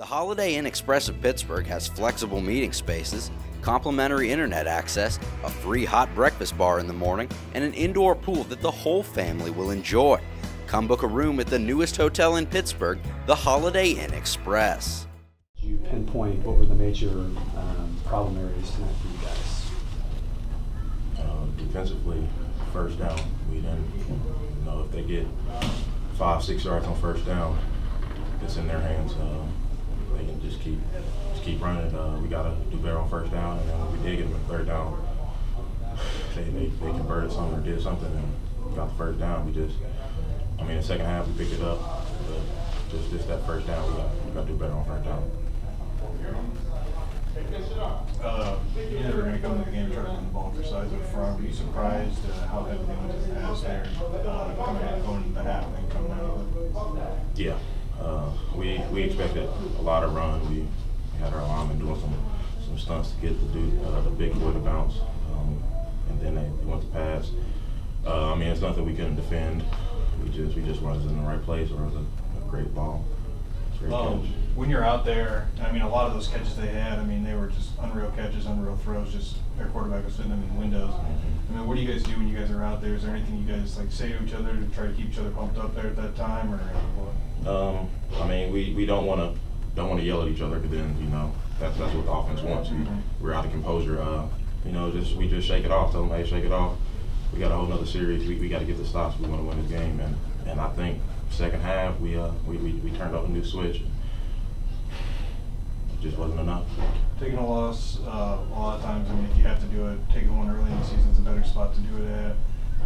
The Holiday Inn Express of Pittsburgh has flexible meeting spaces, complimentary internet access, a free hot breakfast bar in the morning, and an indoor pool that the whole family will enjoy. Come book a room at the newest hotel in Pittsburgh, the Holiday Inn Express. You pinpoint what were the major problem areas tonight for you guys? Defensively, first down. We didn't, if they get 5-6 yards on first down, it's in their hands. They can just keep running. We got to do better on first down, and then when we did get them in third down, they converted something or did something and got the first down. The second half we picked it up, but just that first down, we got to do better on first down. You know they're going to come to the game trying to run the ball for size up front. Were you surprised how heavy they went to the pass there, going into the half and then coming out of it? Yeah. We expected a lot of run. We had our linemen doing some stunts to get the big boy to bounce, and then they went to pass. It's nothing we couldn't defend. We just wasn't in the right place, or it was a great ball. When you're out there, a lot of those catches they had, they were just unreal catches, unreal throws. Just their quarterback was fitting them in windows. What do you guys do when you guys are out there? Is there anything you guys say to each other to try to keep each other pumped up there at that time, or what? We don't want to yell at each other, because then that's what the offense wants. We're out of composure. We just shake it off. Tell them, hey, shake it off. We got a whole nother series. We got to get the stops. We want to win this game, and I think second half we turned up a new switch. It just wasn't enough. Taking a loss, a lot of times, if you have to do it, taking one early in the season is a better spot to do it at.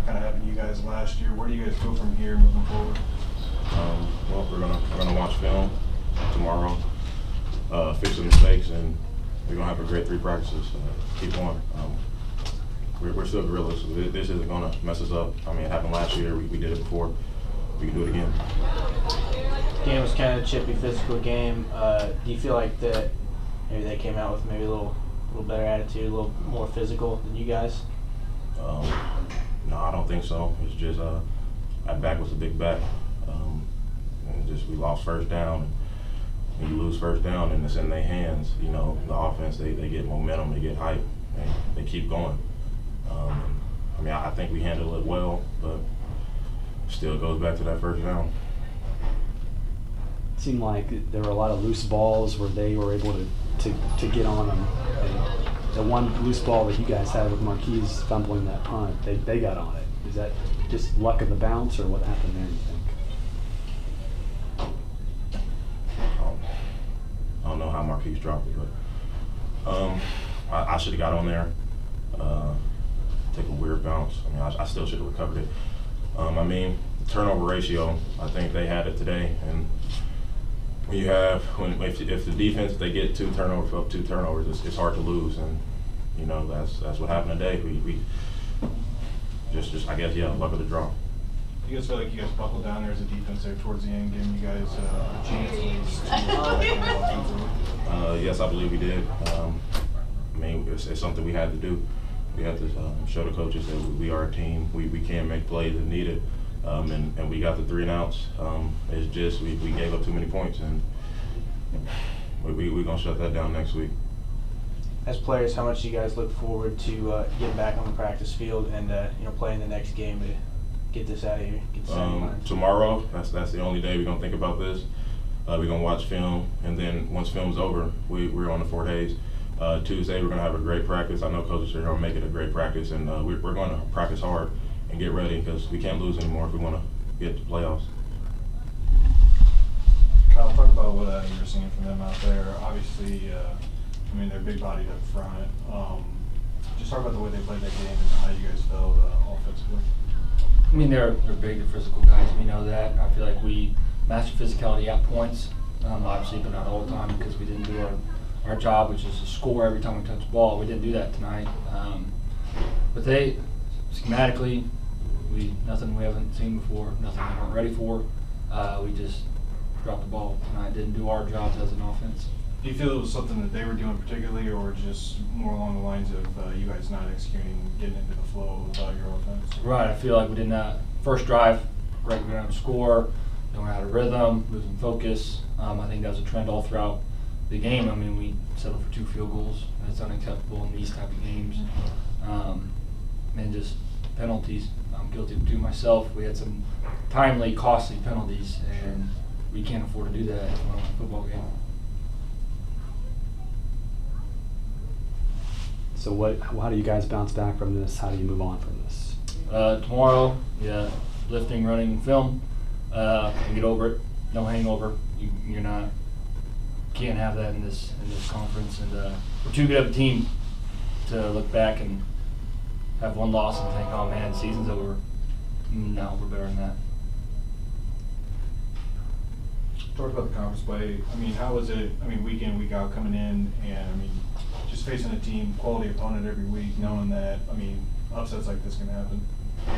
Kind of happened to you guys last year. Where do you guys go from here moving forward? We're gonna watch film tomorrow, fix the mistakes, and we're gonna have a great 3 practices. Keep going. We're still gorillas. So this isn't gonna mess us up. It happened last year. We did it before. We can do it again. Game was kind of a chippy, physical game. Do you feel like that maybe they came out with maybe a little better attitude, a little more physical than you guys? No, I don't think so. It's just our back was a big back. We lost first down. When you lose first down and it's in their hands, the offense, they get momentum, they get hype, and they keep going. I think we handled it well, but still goes back to that first down. It seemed like there were a lot of loose balls where they were able to get on them. And the one loose ball that you guys had with Marquise fumbling that punt, they got on it. Is that just luck of the bounce, or what happened there, you think? I don't know how Marquise dropped it, but I should have got on there. Take a weird bounce. I still should have recovered it. Turnover ratio, I think they had it today, and when you have if the defense, if they get 2 turnovers, it's hard to lose, and that's what happened today. We just I guess luck of the draw. You guys feel like you guys buckled down there as a defense there towards the end, giving you guys a chance to yes, I believe we did. It's something we had to do. We had to show the coaches that we are a team. We can make plays if needed, and we got the 3 and outs. It's just we gave up too many points, and we're gonna shut that down next week. As players, how much do you guys look forward to getting back on the practice field and playing the next game to get this out of here? Tomorrow, that's the only day we're gonna think about this. We're gonna watch film, and then once film's over, we're on the 4 days. Tuesday, we're gonna have a great practice. I know coaches are gonna make it a great practice, and we're gonna practice hard and get ready, because we can't lose anymore if we want to get to playoffs. Kyle, talk about what you were seeing from them out there. Obviously, they're big-bodied up front. Just talk about the way they played that game and how you guys felt offensively. They're big, they're physical guys. We know that. I feel like we mastered physicality at points, obviously, but not all the time, because we didn't do our job, which is to score every time we touch the ball. We didn't do that tonight. But they, schematically, nothing we haven't seen before, nothing we weren't ready for. We just dropped the ball tonight, didn't do our jobs as an offense. Do you feel it was something that they were doing particularly, or just more along the lines of you guys not executing, getting into the flow of your offense? Right, I feel like we did not. First drive, great, we didn't score. Don't out of rhythm, losing focus. I think that was a trend all throughout the game. I mean, we settled for 2 field goals. That's unacceptable in these type of games. And just penalties. I'm guilty of doing myself. We had some timely, costly penalties, and we can't afford to do that in a football game. So how do you guys bounce back from this? How do you move on from this? Tomorrow, yeah, lifting, running, film. And get over it. No hangover. You're not. Can't have that in this conference. And we're too good of a team to look back and have one loss and think, oh man, season's over. No, we're better than that. Talk about the conference play. I mean, how was it? I mean, week in, week out, coming in, and I mean, just facing a team, quality opponent every week, knowing that, I mean, upsets like this can happen.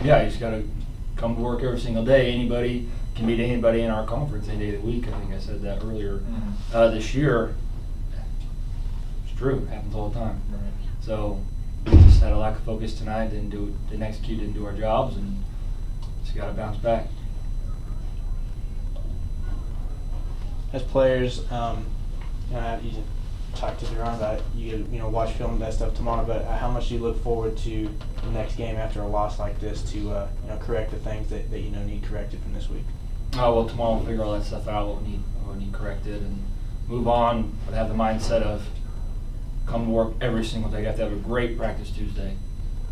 Yeah, you just got to come to work every single day. Anybody can beat anybody in our conference any day of the week. I think I said that earlier. This year, it's true. It happens all the time. Right. So we just had a lack of focus tonight. Didn't execute, didn't do our jobs, and just got to bounce back. As players, you talked to Duran about it. You watch film and that stuff tomorrow. But how much do you look forward to the next game after a loss like this to correct the things that need corrected from this week? Oh well, tomorrow we'll figure all that stuff out. What we need corrected and move on. But have the mindset of come to work every single day. You have to have a great practice Tuesday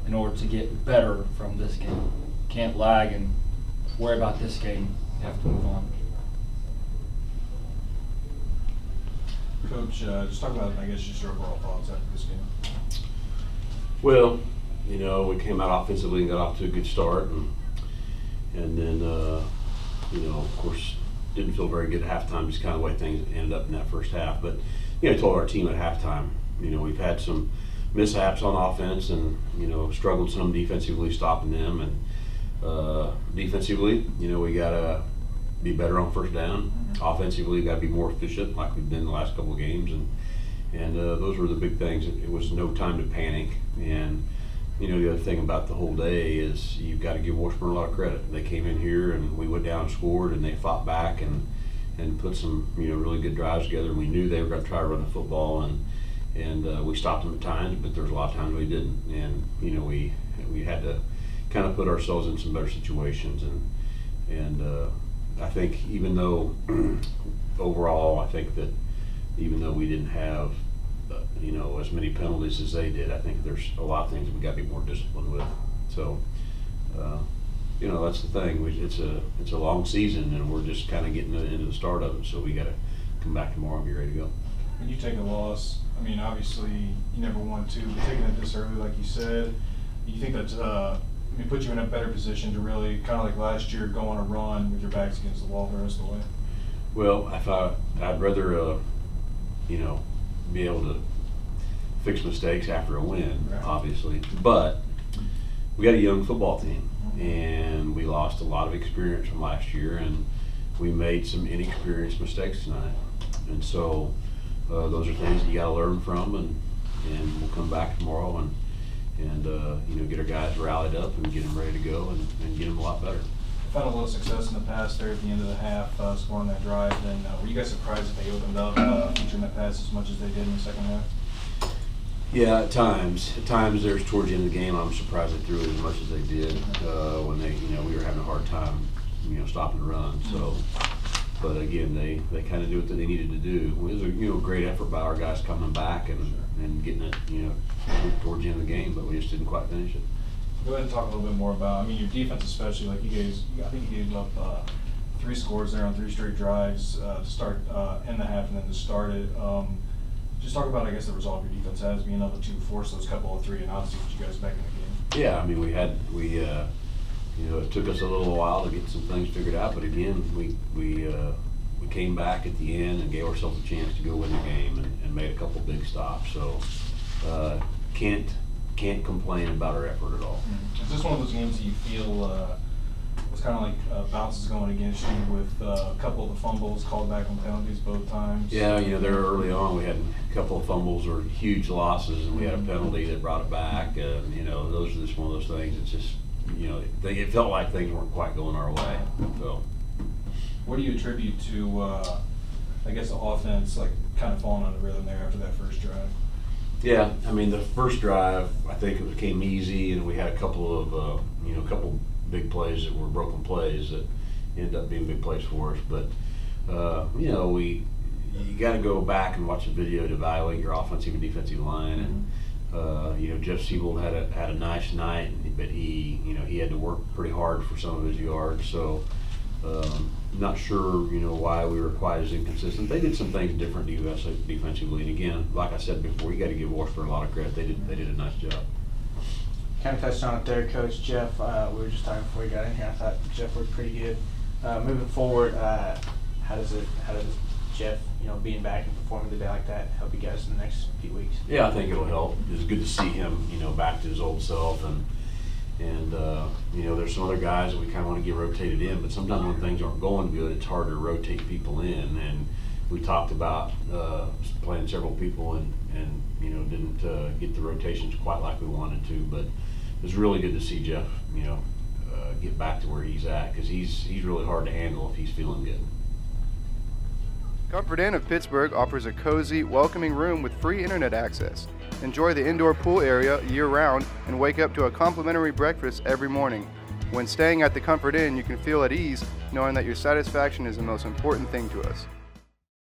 in order to get better from this game. Can't lag and worry about this game. You have to move on. Coach, just talk about, I guess, just your overall thoughts after this game. Well, we came out offensively and got off to a good start, and then, of course, didn't feel very good at halftime, just kind of the way things ended up in that first half. But, I told our team at halftime, we've had some mishaps on offense and, struggled some defensively stopping them. And defensively, we got to be better on first down. Offensively, got to be more efficient like we've been the last couple of games. And those were the big things. It was no time to panic. And, the other thing about the whole day is you've got to give Washburn a lot of credit. They came in here and we went down and scored, and they fought back and put some, really good drives together. And we knew they were going to try to run the football, and we stopped them at times, but there was a lot of times we didn't. And, we had to kind of put ourselves in some better situations. And I think even though overall, I think that even though we didn't have as many penalties as they did, I think there's a lot of things that we got to be more disciplined with. So that's the thing. It's a long season, and we're just kind of getting into the start of it. So we got to come back tomorrow and be ready to go. When you take a loss, I mean, obviously you never want to, but taking it this early, like you said, you think that's put you in a better position to really, kind of like last year, go on a run with your backs against the wall the rest of the way? Well, I'd rather, be able to fix mistakes after a win, right, obviously. But we got a young football team, and we lost a lot of experience from last year, and we made some inexperienced mistakes tonight. And so those are things that you got to learn from, and we'll come back tomorrow and get our guys rallied up and get them ready to go and get them a lot better. Found a little success in the pass there at the end of the half, scoring that drive. Then were you guys surprised that they opened up featuring that pass as much as they did in the second half? Yeah, at times. There's towards the end of the game, I'm surprised they threw it as much as they did when they, we were having a hard time, stopping the run. So, but again, they kind of do what they needed to do. It was a great effort by our guys coming back and getting it, towards the end of the game, but we just didn't quite finish it. Go ahead and talk a little bit more about, your defense especially. Like I think you gave up 3 scores there on 3 straight drives to start in the half and then to start it. Just talk about, I guess, the resolve your defense has, being able to force those couple of 3 and obviously put you guys back in the game. Yeah, it took us a little while to get some things figured out, but again, we came back at the end and gave ourselves a chance to go win the game and made a couple big stops. So can't complain about our effort at all. Is this one of those games that you feel was kind of like bounces going against you with a couple of the fumbles called back on penalties both times? Yeah, there early on we had a couple of fumbles or huge losses, and we had a penalty that brought it back. And those are just one of those things. It's just it felt like things weren't quite going our way. So. What do you attribute to, I guess, the offense like kind of falling on the rhythm there after that first drive? Yeah, I mean, the first drive, I think it became easy, and we had a couple of, couple big plays that were broken plays that ended up being big plays for us. But, you got to go back and watch the video to evaluate your offensive and defensive line. And Jeff Siebold had a nice night, but he had to work pretty hard for some of his yards. So, not sure why we were quite as inconsistent. They did some things different defensively, and again, like I said before, you got to give Washburn a lot of credit. They did a nice job. Kind of touched on it there, Coach Jeff. We were just talking before we got in here. I thought Jeff worked pretty good. Moving forward, how does Jeff, being back and performing today like that help you guys in the next few weeks? Yeah, I think it'll help. It's good to see him, back to his old self, and there's some other guys that we kind of want to get rotated in, but sometimes when things aren't going good, it's hard to rotate people in. And we talked about playing several people and didn't get the rotations quite like we wanted to, but it was really good to see Jeff, get back to where he's at, because he's really hard to handle if he's feeling good. Comfort Inn of Pittsburg offers a cozy, welcoming room with free internet access. Enjoy the indoor pool area year-round and wake up to a complimentary breakfast every morning. When staying at the Comfort Inn, you can feel at ease knowing that your satisfaction is the most important thing to us.